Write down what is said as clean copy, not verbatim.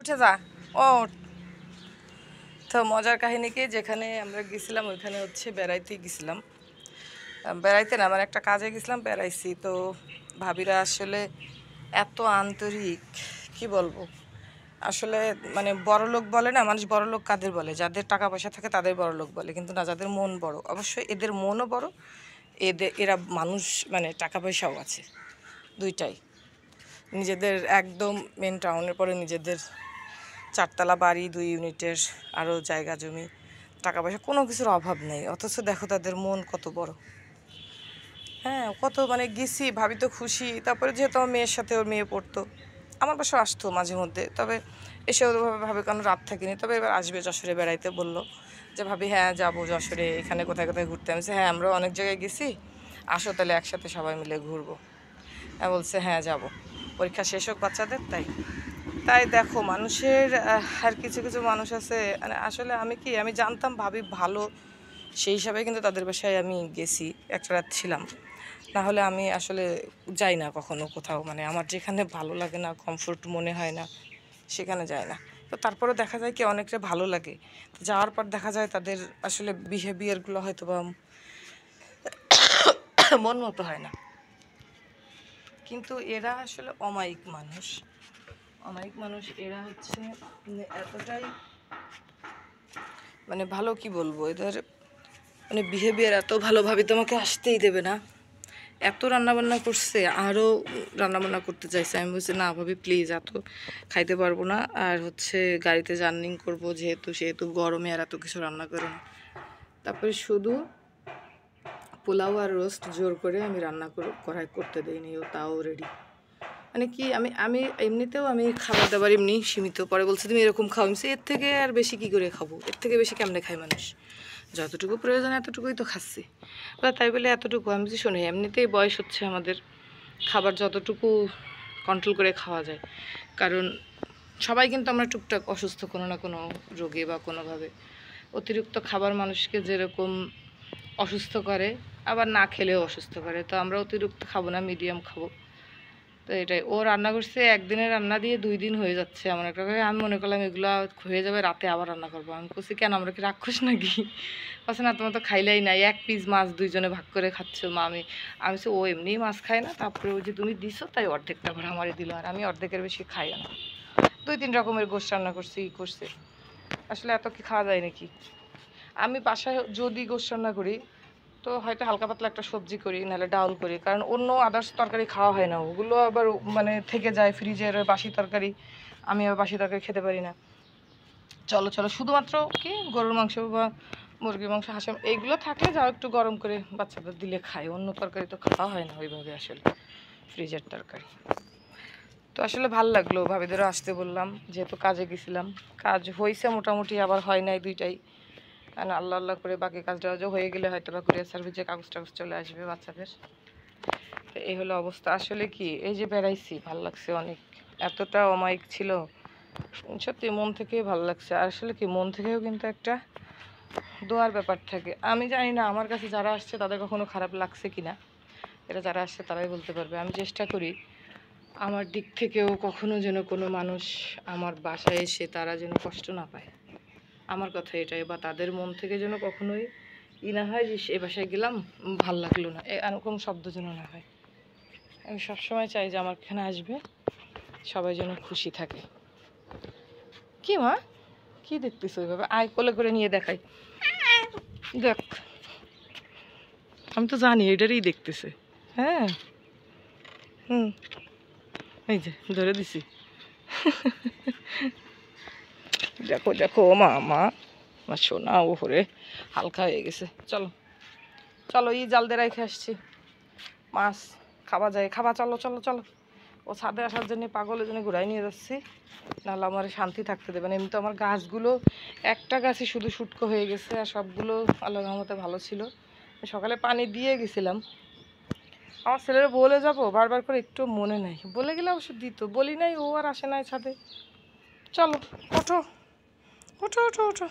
উঠে যা ও। তো মজার কাহিনী কি, যেখানে আমরা গেছিলাম ওইখানে হচ্ছে বেড়াইতে গেছিলাম, বেড়াইতে না মানে একটা কাজে গেছিলাম, বেড়াইছি। তো ভাবিরা আসলে এত আন্তরিক, কি বলবো আসলে, মানে বড় লোক বলে না মানুষ, বড় লোক কাদের বলে? যাদের টাকা পয়সা থাকে তাদের বড় লোক বলে, কিন্তু না, যাদের মন বড়। অবশ্যই এদের মনও বড়, এরা মানুষ, মানে টাকা পয়সাও আছে, দুইটাই। নিজেদের একদম মেন টাউনের পরে নিজেদের 4 তলা বাড়ি, 2 ইউনিটের আরও জায়গা জমি, টাকা পয়সা কোনো কিছুর অভাব নেই, অথচ দেখো তাদের মন কত বড়। হ্যাঁ, কত মানে গেছি, ভাবি তো খুশি। তারপরে যেহেতু আমার মেয়ের সাথে ওর মেয়ে পড়তো, আমার বাসাও আসতো মাঝে মধ্যে, তবে এসে ওভাবে ভাবে কারণ রাত থাকিনি। তবে এবার আসবে, যশোরে বেড়াইতে বললো, যে ভাবি হ্যাঁ যাবো যশোরে, এখানে কোথায় কোথায় ঘুরতে। আমি হ্যাঁ আমরা অনেক জায়গায় গেছি, আসো তাহলে একসাথে সবাই মিলে ঘুরবো। হ্যাঁ বলছে হ্যাঁ যাব, পরীক্ষা শেষ হোক বাচ্চাদের। তাই তাই দেখো মানুষের আর কিছু কিছু মানুষ আছে, মানে আসলে আমি জানতাম ভাবি ভালো, সেই হিসাবে কিন্তু তাদের বাসায় আমি গেছি, একটা রাত ছিলাম। না হলে আমি আসলে যাই না কখনো কোথাও, মানে আমার যেখানে ভালো লাগে না, কমফোর্ট মনে হয় না, সেখানে যায় না। তো তারপরে দেখা যায় কি অনেকটা ভালো লাগে, যাওয়ার পর দেখা যায় তাদের আসলে বিহেভিয়ারগুলো হয়তো বা মন মতো হয় না, কিন্তু এরা আসলে অমায়িক মানুষ। অমায়িক মানুষ এরা হচ্ছে, মানে এতটাই মানে ভালো, কি বলবো, এদের মানে বিহেভিয়ার এত ভালোভাবে তোমাকে আসতেই দেবে না। এত রান্নাবান্না করছে, আরও রান্নাবান্না করতে চাইছে। আমি বলছি না ভাবি প্লিজ, এত খাইতে পারবো না, আর হচ্ছে গাড়িতে জার্নিং করবো যেহেতু, সেহেতু গরমে আর এত কিছু রান্না করো না। তারপরে শুধু পোলাও আর রোস্ট জোর করে আমি রান্না করাই করতে দিইনি, ও তাও রেডি। মানে কি, আমি আমি এমনিতেও আমি খাবার দাবার এমনি সীমিত। পরে বলছে তুমি এরকম খাও, আমি এর থেকে আর বেশি কি করে খাবো, এর থেকে বেশি কেমনে খায় মানুষ, যতটুকু প্রয়োজন এতটুকুই তো খাচ্ছি। তাই বলে এতটুকু আমি যে শোনে, এমনিতেই বয়স হচ্ছে আমাদের, খাবার যতটুকু কন্ট্রোল করে খাওয়া যায়। কারণ সবাই কিন্তু আমরা টুকটাক অসুস্থ, কোনো না কোনো রোগে বা কোনোভাবে। অতিরিক্ত খাবার মানুষকে যেরকম অসুস্থ করে, আবার না খেলেও অসুস্থ করে। তো আমরা অতিরিক্ত খাবো না, মিডিয়াম খাবো। তো এটাই, ও রান্না করছে একদিনের রান্না দিয়ে 2 দিন হয়ে যাচ্ছে এমন একটা করে। আমি মনে করলাম এগুলো হয়ে যাবে, রাতে আবার রান্না করবো। আমি বলছি কেন, আমরা কি রাক্ষস নাকি? বলছে না তোমার তো খাইলেই নাই, 1 পিস মাছ দুইজনে ভাগ করে খাচ্ছো মা। আমি বলছি ও এমনিই মাছ খায় না, তারপরে ওই যে তুমি দিছো তাই অর্ধেকটা করে আমারই দিল, আর আমি অর্ধেকের বেশি খাই না। 2-3 রকমের গোশ রান্না করছি, করছে। আসলে এত কি খাওয়া যায় নাকি? আমি বাসায় যদি গোশ রান্না করি, তো হয়তো হালকা পাতলা একটা সবজি করি, নাহলে ডাউল করি, কারণ অন্য আদার্স তরকারি খাওয়া হয় না, ওগুলো আবার মানে থেকে যায় ফ্রিজের বাসি তরকারি। আমি আবার বাসি তরকারি খেতে পারি না। চলো চলো, শুধুমাত্র কি গরুর মাংস বা মুরগির মাংস, হাঁস এইগুলো থাকলে যাও একটু গরম করে বাচ্চাদের দিলে খায়, অন্য তরকারি তো খাওয়া হয় না ওইভাবে আসলে, ফ্রিজের তরকারি। তো আসলে ভাল লাগলো, ভাবিদেরও আসতে বললাম, যেহেতু কাজে গেছিলাম। কাজ হয়েছে মোটামুটি, আবার হয় নাই, দুইটাই। কারণ আল্লাহ আল্লাহ করে বাকি কাজটা হয়ে গেলে হয়তো বা কুরিয়ার সার্ভিসে কাগজ টাগজ চলে আসবে বাচ্চাদের। তো এই হলো অবস্থা। আসলে কি, এই যে বেড়াইছি ভাল লাগছে অনেক, এতটা অমায়িক ছিল, সত্যি মন থেকেই ভালো লাগছে। আর আসলে কি, মন থেকেও কিন্তু একটা দোয়ার ব্যাপার থাকে। আমি জানি না আমার কাছে যারা আসছে তাদের কখনো খারাপ লাগছে কিনা, এটা যারা আসছে তারাই বলতে পারবে। আমি চেষ্টা করি আমার দিক থেকেও কখনো যেন কোনো মানুষ আমার বাসায় এসে তারা যেন কষ্ট না পায়, আমার কথা এটাই। বা তাদের মন থেকে যেন কখনোই না হয় যে এ বাসায় গেলাম ভাল লাগলো না, এরকম শব্দ যেন না হয়। আমি সবসময় চাই যে আমার এখানে আসবে সবাই যেন খুশি থাকে। কি মা, কি দেখতেছ ওইভাবে? আয় কোলে করে নিয়ে দেখাই, দেখ। আমি তো জানি এটারই দেখতেছে। হ্যাঁ, হুম, এই যে ধরে দিছি। দেখো দেখো মা, মা আমার সোনা, ওহরে হালকা হয়ে গেছে। চলো চলো, এই জাল দিয়ে রেখে আসছি মাছ, খাওয়া যায়, খাবা, চলো চলো চলো। ও ছাদে আসার জন্য পাগলের জন্য ঘুরাই নিয়ে যাচ্ছি, নাহলে আমার শান্তি থাকতে দেবে না। এমনি তো আমার গাছগুলো একটা গাছই শুধু শুটকো হয়ে গেছে, আর সবগুলো আল্লাহর রহমতে ভালো ছিল। সকালে পানি দিয়ে গেছিলাম, আমার ছেলেরা বলে যাবো বারবার করে, একটু মনে নাই, বলে গেলে অবশ্য দিত, বলি নাই, ও আর আসে নাই ছাদে। চলো ওঠো ওঠো ওঠো ওঠো।